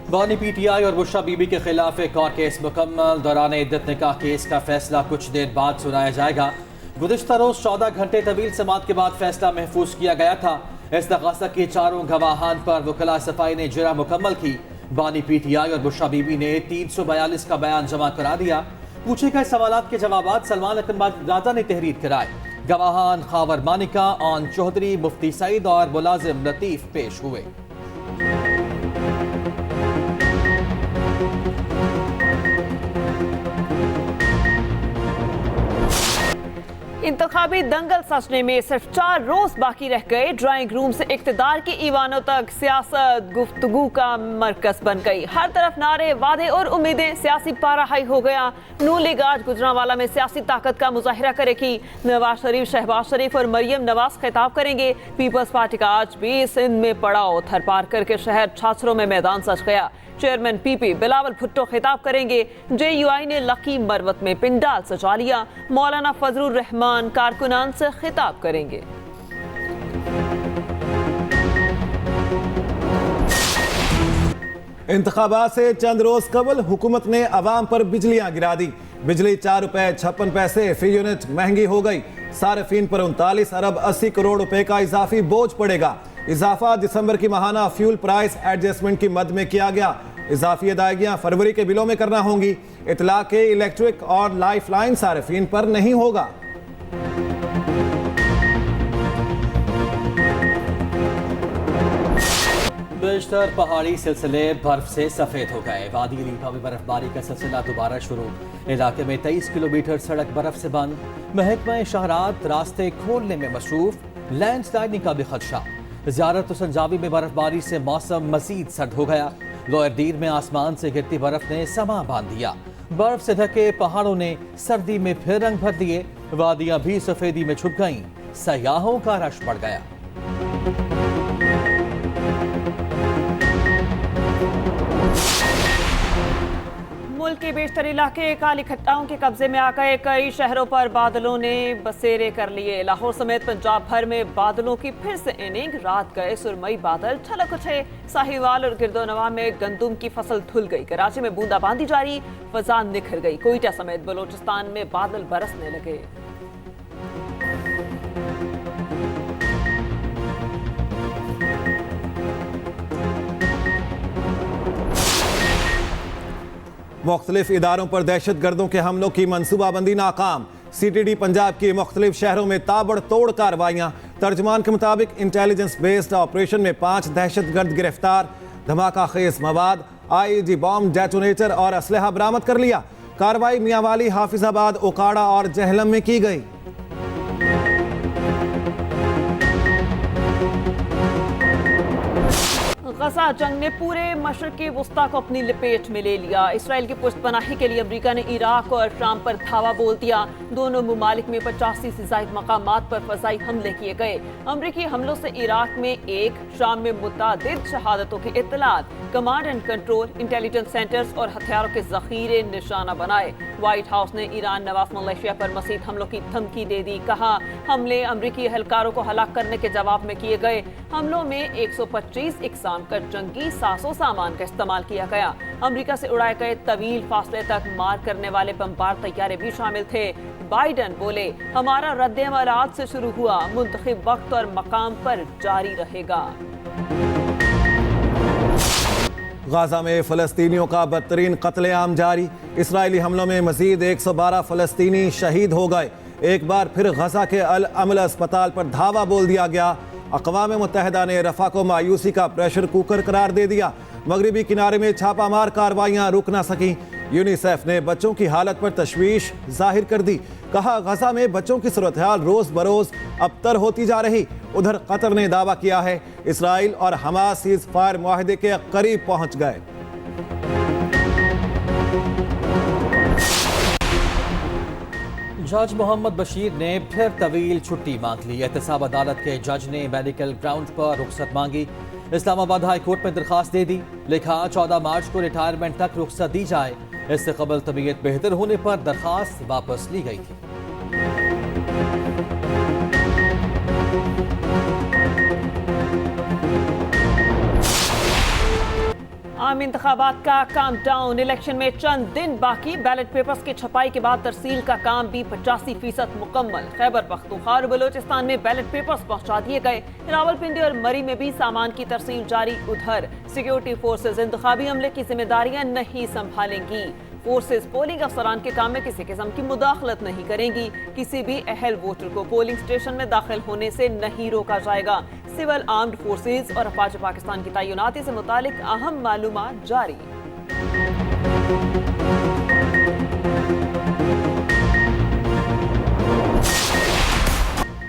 बानी पीटीआई और बुशरा बीबी के खिलाफ एक और केस मुकम्मल। दौरान इद्दत निकाह केस का फैसला कुछ देर बाद सुनाया जाएगा। गुज़िश्ता रोज 14 घंटे तवील समात के बाद फैसला महफूज किया गया था। इस तकाज़ा के चारों गवाहान पर वकला सफाई ने जरा मुकम्मल की। बानी पीटीआई और बुशरा बीबी ने 342 का बयान जमा करा दिया। पूछे गए सवालात के जवाब सलमान अकरम ने तहरीर कराए। गवाहान खावर मानिका, ऑन चौधरी, मुफ्ती सईद और मुलाजिम लतीफ पेश हुए। इंतखाबी दंगल सजने में सिर्फ 4 रोज बाकी रह गए। ड्राइंग रूम से इक्तदार के ईवानों तक सियासत गुफ्तगू का मरकज बन गई। हर तरफ नारे, वादे और उम्मीदें। सियासी पारा हाई हो गया। नून लीग आज गुजरांवाला में सियासी ताकत का मुजाहिरा करेगी। नवाज शरीफ, शहबाज शरीफ और मरियम नवाज खिताब करेंगे। पीपल्स पार्टी का आज भी सिंध में पड़ाव। थर पार करके शहर छाछरों में मैदान सज गया। चेयरमैन पीपी बिलावल भुट्टो खिताब करेंगे। जेयूआई ने लकी मरवत में पिंडाल सजा लिया। मौलाना फजलुर रहमान कारकुनान से खिताब करेंगे। इंतखाबात से चंद रोज कबल हुकूमत ने अवाम पर बिजलियां गिरा दी। बिजली 4 रुपए 56 पैसे फी यूनिट महंगी हो गई। सार्फिन पर 39 अरब 80 करोड़ रुपए का इजाफी बोझ पड़ेगा। इजाफा दिसंबर की माहाना फ्यूल प्राइस एडजस्टमेंट की मद में किया गया। इजाफी अदायगियां फरवरी के बिलों में करना होंगी। इतला के इलेक्ट्रिक और लाइफ लाइन सार्फिन पर नहीं होगा। बेशतर पहाड़ी सिलसिले बर्फ से सफेद हो गए। वादी रीठा में बर्फबारी का सिलसिला दोबारा शुरू। इलाके में 23 किलोमीटर सड़क बर्फ से बंद। महकमा शहरात रास्ते खोलने में मसरूफ। लैंडस्लाइडिंग का भी खदशा। ज़ियारत संजावी में बर्फबारी से मौसम मजीद सर्द हो गया। लोअर दीर में आसमान से गिरती बर्फ ने समा बांध दिया। बर्फ से ढके पहाड़ों ने सर्दी में फिर रंग भर दिए। वादियां भी सफेदी में छुप गईं। सयाहों का रश बढ़ गया। मुल्क के बेशतर इलाके काली खट्टाओं के कब्जे में आ गए। कई शहरों पर बादलों ने बसेरे कर लिए। लाहौर समेत पंजाब भर में बादलों की फिर से इनिंग। रात गए सुरमई बादल छलक उठे। साहिवाल और गिरदोनवा में गंदुम की फसल धुल गई। कराची में बूंदाबांदी जारी। फजा निखर गई। कोयटा समेत बलोचिस्तान में बादल बरसने लगे। मुख्तलिफ इदारों पर दहशत गर्दों के हमलों की मनसूबाबंदी नाकाम। CTD पंजाब की मुख्तलिफ शहरों में ताबड़तोड़ कार्रवाइयाँ। तर्जमान के मुताबिक इंटेलिजेंस बेस्ड ऑपरेशन में 5 दहशत गर्द गिरफ्तार। धमाका खेज मवाद, IED बॉम्ब, डेटोनेटर और असलहा बरामद कर लिया। कार्रवाई मियांवाली, हाफिजाबाद, ओकाड़ा और जहलम में की गई। गजा जंग ने पूरे मशरक़ी वस्ता को अपनी लपेट में ले लिया। इसराइल की पुष्टपनाही के लिए अमेरिका ने इराक और शाम पर धावा बोल दिया। दोनों ममालिक में 85 से ज़ायद मकामात पर फ़ज़ाई हमले किए गए। अमरीकी हमलों से इराक में 1, शाम में मुतादिद शहादतों की इत्तलात। Command and control, intelligence centres और हथियारों के ज़ख़ीरे निशाना बनाए। व्हाइट हाउस ने ईरान नवाफ मलेशिया पर मज़ीद हमलों की धमकी दे दी। कहा, हमले अमरीकी एहलकारों को हलाक करने के जवाब में किए गए। हमलों में 125 इकसाम का जंगी साजो सामान का इस्तेमाल किया गया। अमेरिका से उड़ाए गए तवील फासले तक मार करने वाले बमबार तैयारे भी शामिल थे। बाइडन बोले, हमारा रद्द-ए-अमल आज से शुरू हुआ, मुंतखब वक्त और मकाम पर जारी रहेगा। गाजा में फ़लस्तीनियों का बदतरीन कत्लेआम जारी। इसराइली हमलों में मजीद 112 फ़लस्तीनी शहीद हो गए। एक बार फिर गजा के अल अमल अस्पताल पर धावा बोल दिया गया। अक़वाम मुत्तहिदा ने रफ़ा को मायूसी का प्रेशर कुकर करार दे दिया। मगरबी किनारे में छापामार कार्रवाइयाँ रुक ना सकीं। यूनिसेफ ने बच्चों की हालत पर तशवीश जाहिर कर दी। कहा, गजा में बच्चों की सूरत हाल रोज़ बरोज़ अबतर होती जा रही। उधर कतर ने दावा किया है इसराइल और हमास सीज़ फायर मुआहदे के करीब पहुँच गए। जज मोहम्मद बशीर ने फिर तवील छुट्टी मांग ली। एहतसाब अदालत के जज ने मेडिकल ग्राउंड पर रुख्सत मांगी। इस्लामाबाद हाई कोर्ट में दरखास्त दे दी। लिखा, 14 मार्च को रिटायरमेंट तक रुख्सत दी जाए। इससे कबल तबीयत बेहतर होने पर दरखास्त वापस ली गई थी। में इंतखाबात का काम डाउन, इलेक्शन में चंद दिन बाकी, बैलेट पेपर्स की छपाई के बाद तरसील का काम भी 85% मुकम्मल। खैबर पख्तूनख्वा और बलोचिस्तान में बैलेट पेपर्स पहुंचा दिए गए। रावलपिंडी और मरी में भी सामान की तरसील जारी। उधर सिक्योरिटी फोर्सेज इंतखाबी अमले की जिम्मेदारियां नहीं संभालेंगी। फोर्सेज पोलिंग अफसरान के काम में किसी किस्म की मुदाखलत नहीं करेंगी। किसी भी अहल वोटर को पोलिंग स्टेशन में दाखिल होने से नहीं रोका जाएगा। सिविल आर्म्ड फोर्सेज और अफवाज पाकिस्तान की तैनाती से मुतालिक अहम मालूमात जारी।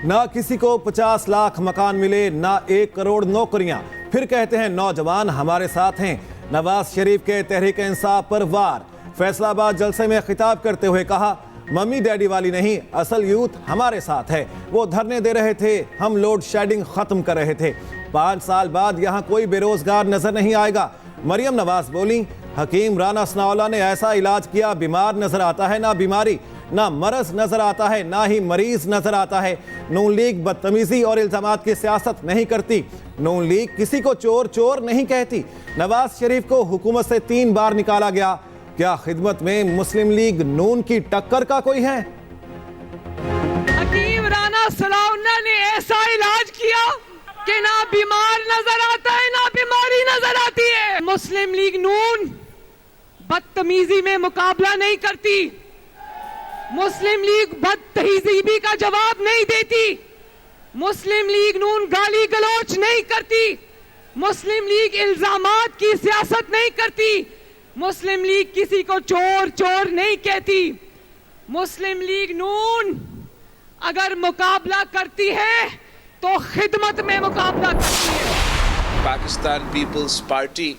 ना किसी को 50 लाख मकान मिले, ना 1 करोड़ नौकरियां, फिर कहते हैं नौजवान हमारे साथ हैं। नवाज शरीफ के तहरीक इंसाफ पर वार। फैसलाबाद जलसे में खिताब करते हुए कहा, मम्मी डैडी वाली नहीं, असल यूथ हमारे साथ है। वो धरने दे रहे थे, हम लोड शेडिंग खत्म कर रहे थे। 5 साल बाद यहाँ कोई बेरोजगार नजर नहीं आएगा। मरियम नवाज बोली, हकीम राना सनाउल्लाह ने ऐसा इलाज किया, बीमार नजर आता है ना बीमारी, ना मरज नजर आता है, ना ही मरीज नजर आता है। नून लीग बदतमीजी और इल्जामात की सियासत नहीं करती। नून लीग किसी को चोर चोर नहीं कहती। नवाज शरीफ को हुकूमत से 3 बार निकाला गया। क्या खिदमत में मुस्लिम लीग नून की टक्कर का कोई है? हकीम राना सनाउल्लाह ने ऐसा इलाज किया कि ना बीमार नजर आता है ना बीमारी नजर आती है। मुस्लिम लीग नून बदतमीजी में मुकाबला नहीं करती। मुस्लिम लीग बदतहजीबी का जवाब नहीं देती। मुस्लिम लीग नून गाली गलौच नहीं करती। मुस्लिम लीग इल्जामात की सियासत नहीं करती। मुस्लिम लीग किसी को चोर चोर नहीं कहती। मुस्लिम लीग नून अगर मुकाबला करती है तो खिदमत में मुकाबला करती है। पाकिस्तान पीपल्स पार्टी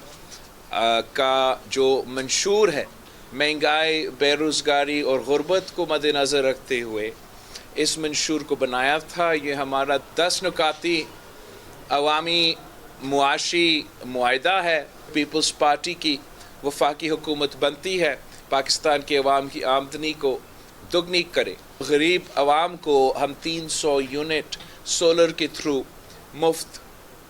का जो मंशूर है, महंगाई, बेरोजगारी और गुर्बत को मद्देनज़र रखते हुए इस मंशूर को बनाया था। ये हमारा 10 नुकाती अवामी मुआशी मुआहिदा है। पीपल्स पार्टी की वफाकी हुकूमत बनती है, पाकिस्तान के अवाम की आमदनी को दुगनी करे। गरीब अवाम को हम 300 यूनिट सोलर के थ्रू मुफ्त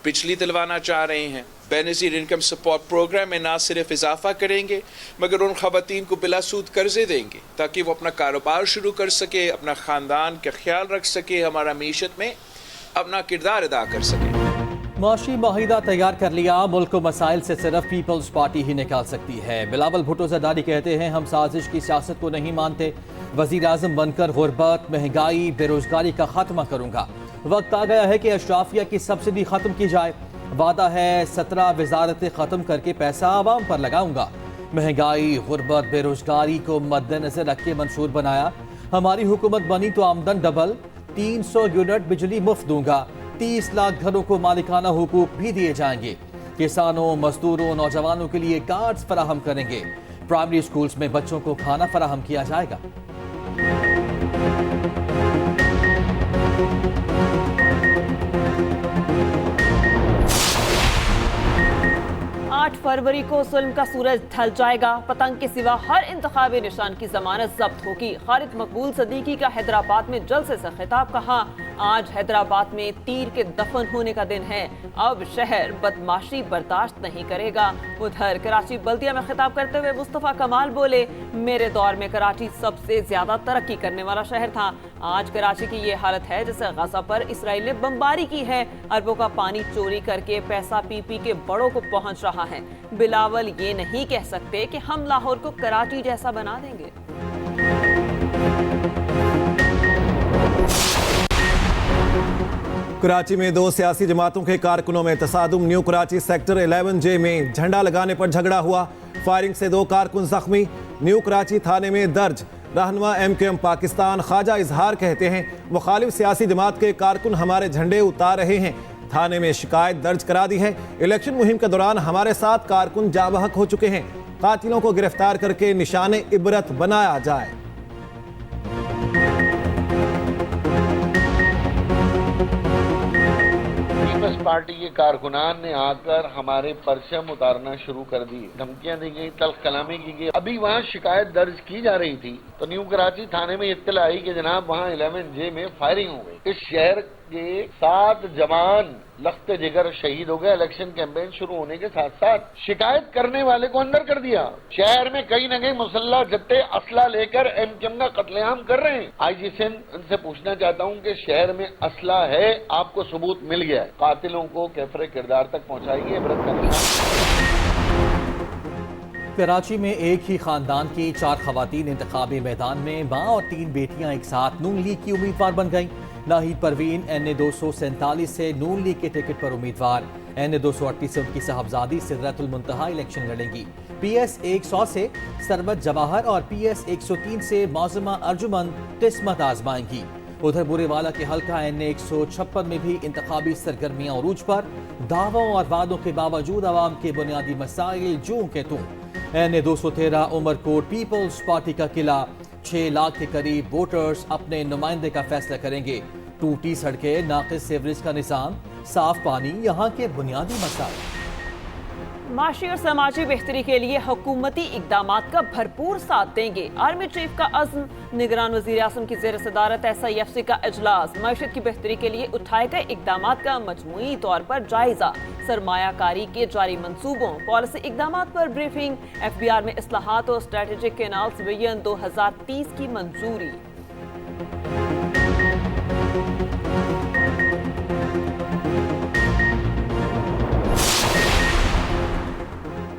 बिजली दिलवाना चाह रहे हैं। बेनज़ीर इनकम सपोर्ट प्रोग्राम में ना सिर्फ इजाफा करेंगे मगर उन ख़वातीन को बिलासूद कर्जे देंगे ताकि वो अपना कारोबार शुरू कर सके, अपना ख़ानदान का ख्याल रख सके, हमारा मीशत में अपना किरदार अदा कर सके। माशी माहिदा तैयार कर लिया, मुल्क को मसाइल से सिर्फ पीपल्स पार्टी ही निकाल सकती है। बिलावल भुट्टो ज़रदारी कहते हैं, हम साजिश की सियासत को नहीं मानते। वज़ीर आज़म बनकर गुर्बत, महंगाई, बेरोजगारी का खात्मा करूँगा। वक्त आ गया है कि अशराफिया की सब्सिडी ख़त्म की जाए। वादा है 17 वजारतें ख़त्म करके पैसा आवाम पर लगाऊंगा। महंगाई, गुर्बत, बेरोजगारी को मद्देनजर रख के मंशूर बनाया। हमारी हुकूमत बनी तो आमदन डबल, 300 यूनिट बिजली मुफ्त दूंगा। 30 लाख घरों को मालिकाना हुकूक भी दिए जाएंगे। किसानों, मजदूरों, नौजवानों के लिए कार्ड्स फराहम करेंगे। प्राइमरी स्कूल्स में बच्चों को खाना फराहम किया जाएगा। 8 फरवरी को जुल्म का सूरज ढल जाएगा। पतंग के सिवा हर इंतखाबी निशान की जमानत जब्त होगी। खालिद मकबूल सदीकी का हैदराबाद में जलसे से खिताब। कहा, आज हैदराबाद में तीर के दफन होने का दिन है। अब शहर बदमाशी बर्दाश्त नहीं करेगा। उधर कराची बल्दिया में खिताब करते हुए मुस्तफ़ा कमाल बोले, मेरे दौर में कराची सबसे ज्यादा तरक्की करने वाला शहर था। आज कराची की ये हालत है जैसे गजा पर इसराइल ने बमबारी की है। अरबों का पानी चोरी करके पैसा पी पी के बड़ों को पहुंच रहा है। बिलावल ये नहीं कह सकते कि हम लाहौर को कराची जैसा बना देंगे। कराची में 2 सियासी जमातों के कारकुनों में तसादुम। न्यू कराची सेक्टर 11J में झंडा लगाने पर झगड़ा हुआ। फायरिंग से 2 कारकुन जख्मी। न्यू कराची थाने में दर्ज। रहनुमा MKM पाकिस्तान ख्वाजा इजहार कहते हैं, मुखालिफ सियासी जमात के कारकुन हमारे झंडे उतार रहे हैं। थाने में शिकायत दर्ज करा दी है। इलेक्शन मुहिम के दौरान हमारे साथ कारकुन जाबहक हो चुके हैं। कातिलों को गिरफ्तार करके निशाने इबरत बनाया जाए। पीपल्स पार्टी के कारकुनान ने आकर हमारे परचम उतारना शुरू कर दिए। धमकियां दी गई, तल्ख कलामी की गई। अभी वहाँ शिकायत दर्ज की जा रही थी तो न्यू कराची थाने में इत्तला आई कि जनाब वहाँ 11J में फायरिंग हो गई। इस शहर के 7 जवान लख्ते जिगर शहीद हो गए। इलेक्शन कैंपेन शुरू होने के साथ साथ शिकायत करने वाले को अंदर कर दिया। शहर में कहीं न कहीं मुसल्ला जत्थे असला लेकर एमकेएम का कत्लेआम कर रहे हैं। आईजी सिंध से पूछना चाहता हूं कि शहर में असला है, आपको सबूत मिल गया है, कातिलों को कैफरे किरदार तक पहुंचाएंगे, इबरत का निशान। कराची में एक ही खानदान की 4 खवातीन इंतखाबी मैदान में मां और 3 बेटियां एक साथ नून लीग की उम्मीदवार बन गईं। नाहिद परवीन NA 247 से नून लीग के टिकट पर उम्मीदवार, NA 238 से उनकी साहबजादी सिदरतुल मुंतहा इलेक्शन लड़ेंगी। PS 100 से सरबत जवाहर और PS 103 से मौजमा अर्जुमन किस्मत आजमाएंगी। उधर बुरेवाला के हल्का NA 156 में भी इंतखाबी सरगर्मियां उरूज पर। दावों और वादों के बावजूद आवाम के बुनियादी मसाइल जूं के तूं। NA 213 उमरकोट पीपल्स पार्टी का किला, 6 लाख के करीब वोटर्स अपने नुमाइंदे का फैसला करेंगे। टूटी सड़कें, नाकिस सीवरेज का निजाम, साफ पानी यहाँ के बुनियादी मसाइल। माशी और समाजी बेहतरी के लिए हुकूमती इकदामात का भरपूर साथ देंगे। आर्मी चीफ का अज़्म, निगरान वज़ीर आज़म की ज़ेर सदारत SIFC का इजलास। मईशत की बेहतरी के लिए उठाए गए इकदामात का मजमूई तौर पर जायजा। सरमायाकारी के जारी मंसूबों, पॉलिसी इकदामात पर ब्रीफिंग। FBR में इस्लाहात और स्ट्रेटेजिक कैनाल्स विजन 2030 की मंजूरी।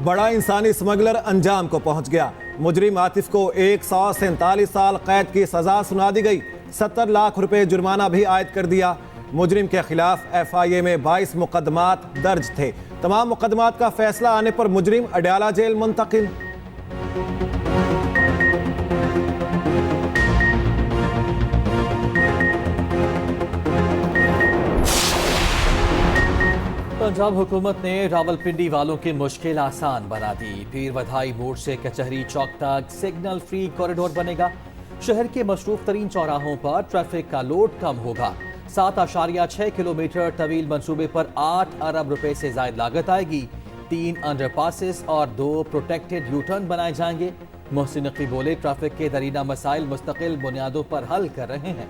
बड़ा इंसानी स्मगलर अंजाम को पहुंच गया। मुजरिम आतिफ को 147 साल कैद की सजा सुना दी गई। 70 लाख रुपए जुर्माना भी आयद कर दिया। मुजरिम के खिलाफ FIA में 22 मुकदमात दर्ज थे। तमाम मुकदमात का फैसला आने पर मुजरिम अडयाला जेल मुंतकिल। पंजाब हुकूमत ने रावलपिंडी वालों की मुश्किल आसान बना दी। पीर वधाई मोड़ से कचहरी चौक तक सिग्नल फ्री कॉरिडोर बनेगा। शहर के मशरूफ तरीन चौराहों पर ट्रैफिक का लोड कम होगा। 7.6 किलोमीटर तवील मंसूबे पर 8 अरब रुपए से ज्यादा लागत आएगी। 3 अंडरपासेस और 2 प्रोटेक्टेड यू टर्न बनाए जाएंगे। मोहसिन नकवी बोले, ट्रैफिक के दरीना मसाइल मुस्तकिल बुनियादों पर हल कर रहे हैं।